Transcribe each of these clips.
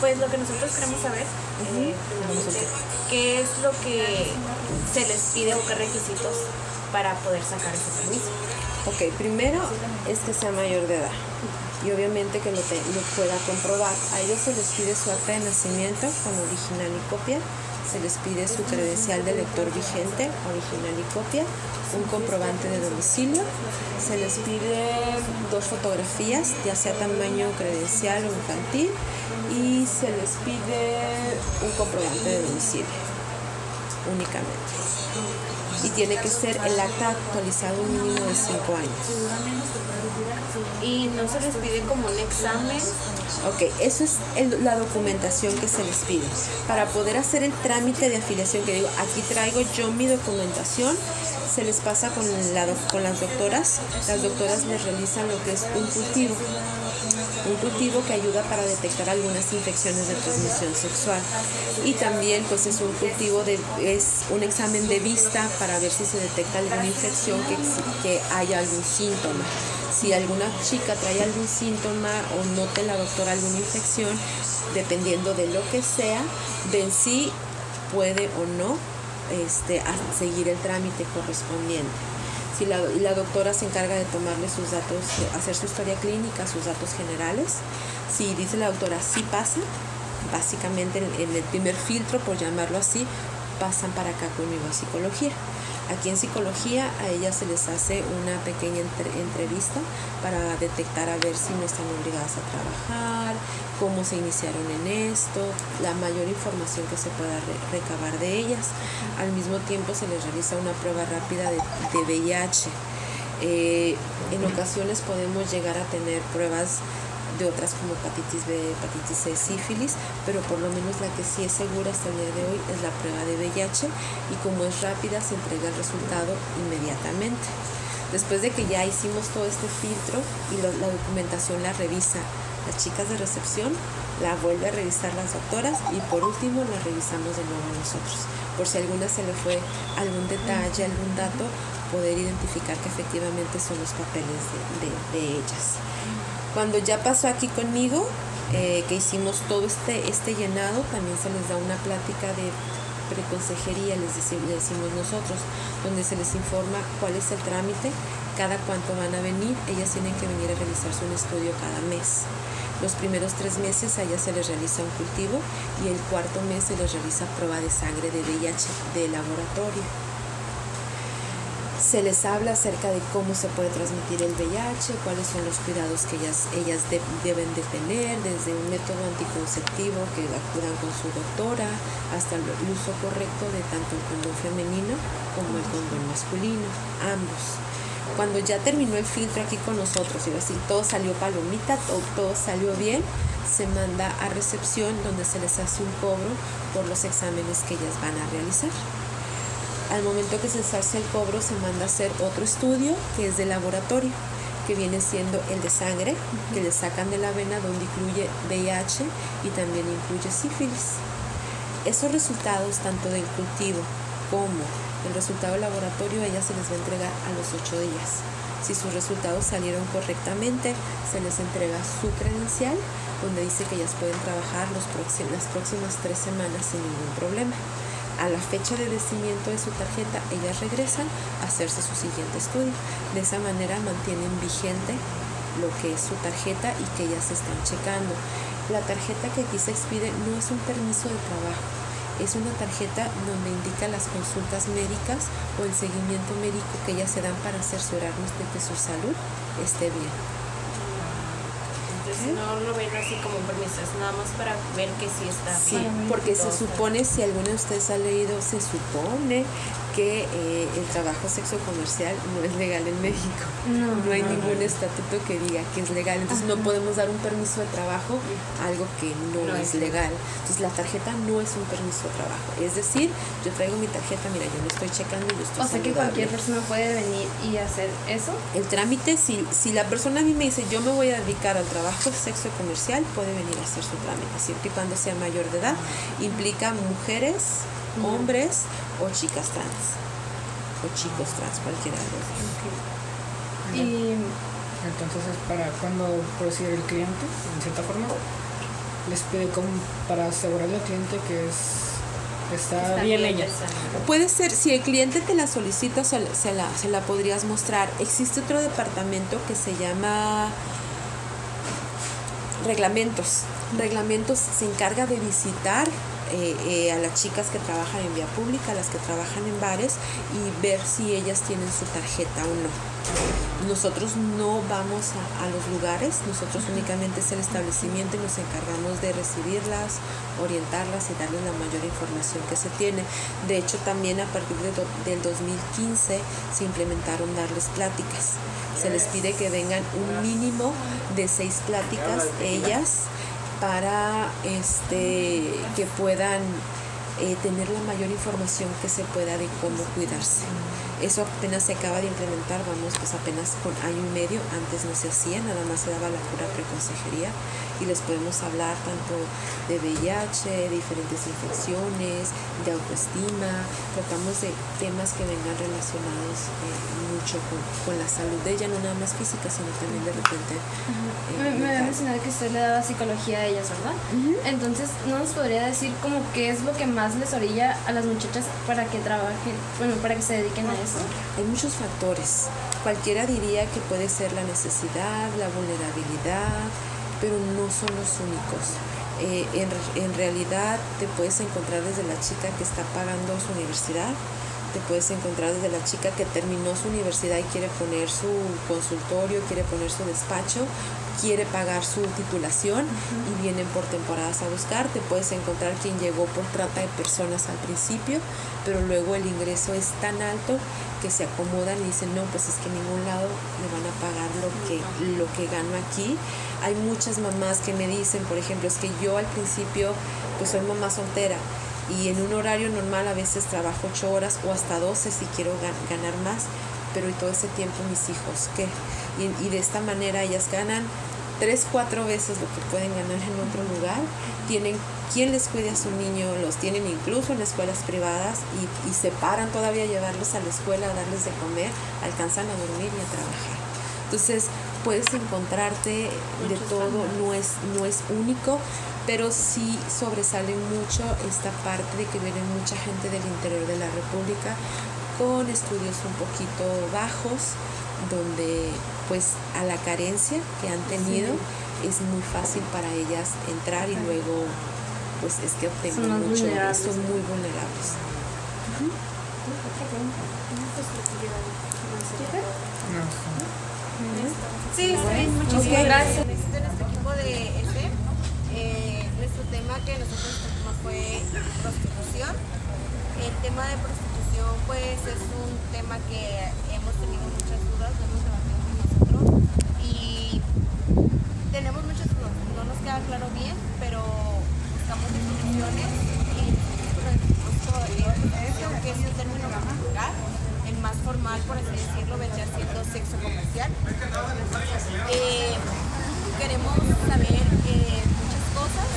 Pues lo que nosotros queremos saber, primeramente, ¿qué es lo que se les pide o qué requisitos para poder sacar ese permiso? Ok, primero es que sea mayor de edad y obviamente que lo pueda comprobar. A ellos se les pide su acta de nacimiento con original y copia, se les pide su credencial de lector vigente, original y copia, un comprobante de domicilio, se les pide 2 fotografías, ya sea tamaño credencial o infantil, y se les pide un comprobante de domicilio únicamente. Y tiene que ser el acta actualizado un mínimo de 5 años. Y no se les pide como un examen. Ok, eso es la documentación que se les pide. Para poder hacer el trámite de afiliación, que digo, aquí traigo yo mi documentación, se les pasa con las doctoras. Las doctoras les realizan lo que es un cultivo. Un cultivo que ayuda para detectar algunas infecciones de transmisión sexual. Y también pues es un cultivo, es un examen de vista para ver si se detecta alguna infección, que haya algún síntoma. Si alguna chica trae algún síntoma o note la doctora alguna infección, dependiendo de lo que sea, ven si puede o no a seguir el trámite correspondiente. Si la doctora se encarga de tomarle sus datos, hacer su historia clínica, sus datos generales. Si dice la doctora sí pasa, básicamente en el primer filtro, por llamarlo así, pasan para acá conmigo a psicología. Aquí en psicología a ellas se les hace una pequeña entrevista para detectar a ver si no están obligadas a trabajar, cómo se iniciaron en esto, la mayor información que se pueda recabar de ellas. Al mismo tiempo se les realiza una prueba rápida de VIH. En ocasiones podemos llegar a tener pruebas de otras como hepatitis B, hepatitis C, sífilis, pero por lo menos la que sí es segura hasta el día de hoy es la prueba de VIH, y como es rápida se entrega el resultado inmediatamente. Después de que ya hicimos todo este filtro y la documentación la revisa las chicas de recepción, la vuelve a revisar las doctoras y por último la revisamos de nuevo nosotros, por si a alguna se le fue algún detalle, algún dato, poder identificar que efectivamente son los papeles de ellas. Cuando ya pasó aquí conmigo, que hicimos todo este llenado, también se les da una plática de preconsejería, les decimos nosotros, donde se les informa cuál es el trámite, cada cuánto van a venir. Ellas tienen que venir a realizarse un estudio cada mes. Los primeros 3 meses a ellas se les realiza un cultivo y el 4º mes se les realiza prueba de sangre de VIH de laboratorio. Se les habla acerca de cómo se puede transmitir el VIH, cuáles son los cuidados que ellas deben de tener, desde un método anticonceptivo que acudan con su doctora, hasta el uso correcto de tanto el condón femenino como el condón masculino, ambos. Cuando ya terminó el filtro aquí con nosotros, y así todo salió palomita, todo salió bien, se manda a recepción, donde se les hace un cobro por los exámenes que ellas van a realizar. Al momento que se hace el cobro, se manda a hacer otro estudio que es de laboratorio, que viene siendo el de sangre, que le sacan de la vena, donde incluye VIH y también incluye sífilis. Esos resultados, tanto del cultivo como el resultado del laboratorio, a ellas se les va a entregar a los 8 días. Si sus resultados salieron correctamente, se les entrega su credencial, donde dice que ellas pueden trabajar las próximas 3 semanas sin ningún problema. A la fecha de vencimiento de su tarjeta, ellas regresan a hacerse su siguiente estudio. De esa manera mantienen vigente lo que es su tarjeta y que ellas están checando. La tarjeta que aquí se expide no es un permiso de trabajo, es una tarjeta donde indica las consultas médicas o el seguimiento médico que ellas se dan para cerciorarnos de que su salud esté bien. Entonces no lo ven así como un permiso, es nada más para ver que sí está bien. Sí, porque se supone, si alguno de ustedes ha leído, se supone que el trabajo sexo comercial no es legal en México. No hay ningún estatuto que diga que es legal. Entonces no podemos dar un permiso de trabajo a algo que no es legal. Entonces la tarjeta no es un permiso de trabajo. Es decir, yo traigo mi tarjeta, mira, yo no estoy checando, yo estoy saludable. Que cualquier persona puede venir y hacer eso. El trámite, si la persona a mí me dice, yo me voy a dedicar al trabajo sexo comercial, puede venir a hacer su trámite, siempre y cuando sea mayor de edad. Implica mujeres, hombres o chicas trans o chicos trans, cualquiera de los dos. Y entonces es para cuando procede el cliente, en cierta forma. les pide como para asegurarle al cliente que está bien ella. Puede ser, si el cliente te la solicita, se la podrías mostrar. Existe otro departamento que se llama reglamentos. Reglamentos se encarga de visitar a las chicas que trabajan en vía pública, a las que trabajan en bares, y ver si ellas tienen su tarjeta o no. Nosotros no vamos a los lugares, nosotros únicamente es el establecimiento y nos encargamos de recibirlas, orientarlas y darles la mayor información que se tiene. De hecho, también a partir del 2015 se implementaron darles pláticas. Se les pide que vengan un mínimo de 6 pláticas ellas para que puedan tener la mayor información que se pueda de cómo cuidarse. Eso apenas se acaba de implementar, vamos, pues apenas con año y medio. Antes no se hacía, nada más se daba la pura preconsejería, y les podemos hablar tanto de VIH, de diferentes infecciones, de autoestima. Tratamos de temas que vengan relacionados mucho con la salud de ella, no nada más física, sino también de repente. Me había mencionado que usted le daba psicología a ellas, ¿verdad? Entonces, ¿no nos podría decir como qué es lo que más les orilla a las muchachas para que trabajen, para que se dediquen a eso? Hay muchos factores. Cualquiera diría que puede ser la necesidad, la vulnerabilidad, pero no son los únicos. En realidad te puedes encontrar desde la chica que está pagando su universidad, te puedes encontrar desde la chica que terminó su universidad y quiere poner su consultorio, quiere poner su despacho, quiere pagar su titulación y vienen por temporadas a buscar. Te puedes encontrar quien llegó por trata de personas al principio, pero luego el ingreso es tan alto que se acomodan y dicen, no, pues es que en ningún lado me van a pagar lo que gano aquí. Hay muchas mamás que me dicen, por ejemplo, es que yo al principio pues soy mamá soltera, y en un horario normal a veces trabajo 8 horas o hasta 12 si quiero ganar más, pero y todo ese tiempo mis hijos, ¿qué? Y de esta manera ellas ganan 3-4 veces lo que pueden ganar en otro lugar, tienen quien les cuide a su niño, los tienen incluso en escuelas privadas y se paran todavía a llevarlos a la escuela, a darles de comer, alcanzan a dormir y a trabajar. Entonces puedes encontrarte de todo, no es único, pero sí sobresale mucho esta parte de que viene mucha gente del interior de la República con estudios un poquito bajos, donde pues a la carencia que han tenido es muy fácil para ellas entrar y luego pues es que obtengan mucho, son muy vulnerables. Sí, muchísimas gracias. De nuestro equipo de nuestro tema que nosotros escogimos fue prostitución. El tema de prostitución pues es un tema que hemos tenido muchas dudas, lo hemos debatido con nosotros y tenemos muchas dudas, no nos queda claro bien, pero buscamos soluciones y que es un término más vulgar, el más formal, por así decirlo, vendría siendo sexo comercial. Queremos saber muchas cosas.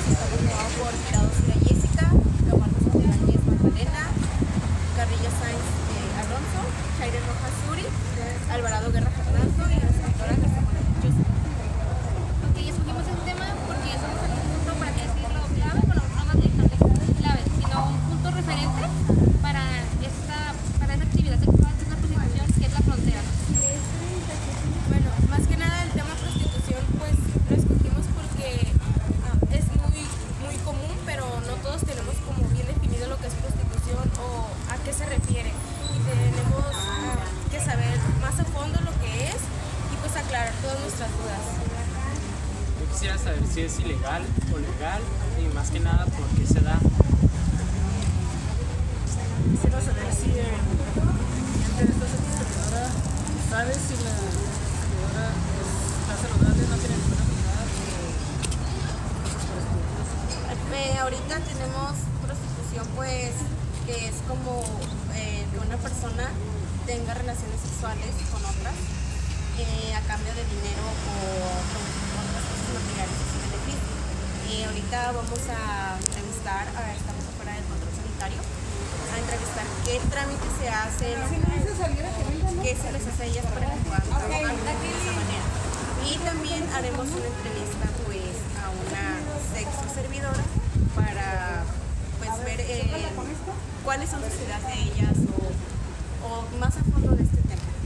Estamos formados por Tirados y la Jessica, Camargo Montañez Magdalena, Carrillo Sainz Alonso, Jaire Rojas Suri, Alvarado Guerra Fernando y la escritora García Moreno. Ok, escogimos este tema porque somos el punto, para qué decirlo, clave, bueno, no más bien clave, sino un punto referente para esa actividad sexual, que es la prostitución, que es la frontera. Bueno, más que nada el tema prostitución pues lo escogimos porque es muy común, pero no todos tenemos como bien definido lo que es prostitución o a qué se refiere, y tenemos que saber más a fondo lo que es y pues aclarar todas nuestras dudas. Yo quisiera saber si es ilegal o legal y más que nada por qué se da. Quisiera saber si entre estas servidora, ¿sabes si la servidora está saludable, no tiene ninguna enfermedad? Ahorita tenemos prostitución pues que es como que una persona tenga relaciones sexuales con otras a cambio de dinero o con otras cosas materiales sin beneficio. Ahorita vamos a entrevistar, estamos afuera del control sanitario, a entrevistar qué trámites se hacen, qué se les hace a ellas para que puedan trabajar de esa manera. Y también haremos una entrevista pues cuáles son sus ideas de ellas o más a fondo de este tema.